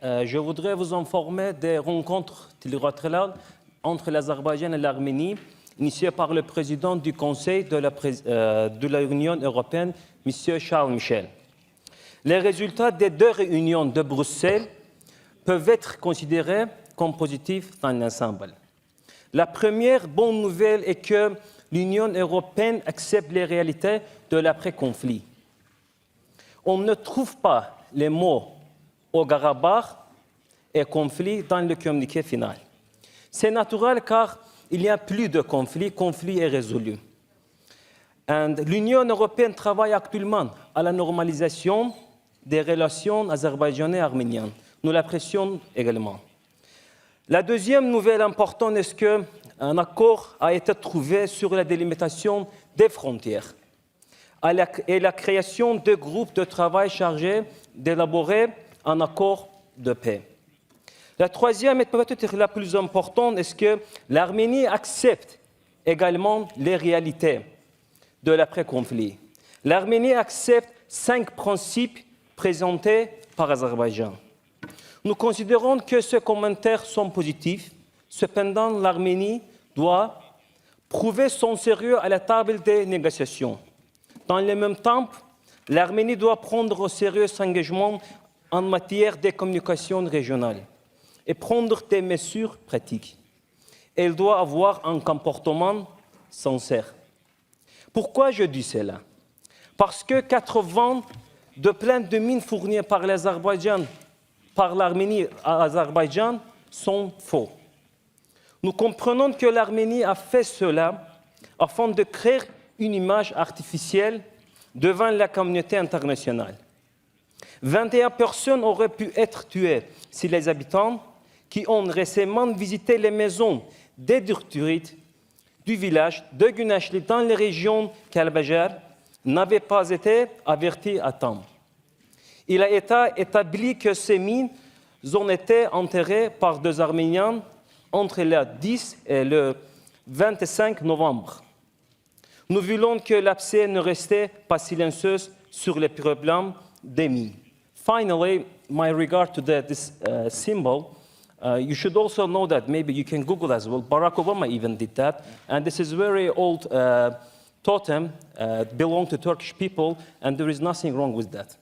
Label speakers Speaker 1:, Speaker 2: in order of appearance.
Speaker 1: Je voudrais vous informer des rencontres trilatérales entre l'Azerbaïdjan et l'Arménie, initiées par le président du Conseil de l'Union européenne, M. Charles Michel. Les résultats des deux réunions de Bruxelles peuvent être considérés comme positifs dans l'ensemble. La première bonne nouvelle est que l'Union européenne accepte les réalités de l'après-conflit. On ne trouve pas les mots au Karabakh et conflit dans le communiqué final. C'est naturel car il n'y a plus de conflit est résolu. L'Union européenne travaille actuellement à la normalisation des relations azerbaïdjanaises et arméniennes. Nous l'apprécions également. La deuxième nouvelle importante est qu'un accord a été trouvé sur la délimitation des frontières et la création de groupes de travail chargés d'élaborer un accord de paix. La troisième et peut-être la plus importante est que l'Arménie accepte également les réalités de l'après-conflit. L'Arménie accepte 5 principes présentés par l'Azerbaïdjan. Nous considérons que ces commentaires sont positifs. Cependant, l'Arménie doit prouver son sérieux à la table des négociations. Dans le même temps, l'Arménie doit prendre au sérieux ses engagements en matière de communication régionale et prendre des mesures pratiques. Elle doit avoir un comportement sincère. Pourquoi je dis cela? Parce que 80 de plaintes de mines fournies par l'Azerbaïdjan, par l'Arménie à l'Azerbaïdjan sont faux. Nous comprenons que l'Arménie a fait cela afin de créer une image artificielle devant la communauté internationale. 21 personnes auraient pu être tuées si les habitants qui ont récemment visité les maisons des Durturites du village de Günashli dans les régions Kalbajar n'avaient pas été avertis à temps. Il a été établi que ces mines ont été enterrées par deux Arméniens entre le 10 et le 25 novembre. Nous voulons que l'APC ne reste pas silencieuse sur les problèmes des mines. Finally, my regard to this symbol, you should also know that, maybe you can Google as well, Barack Obama even did that, and this is very old totem, belong to Turkish people, and there is nothing wrong with that.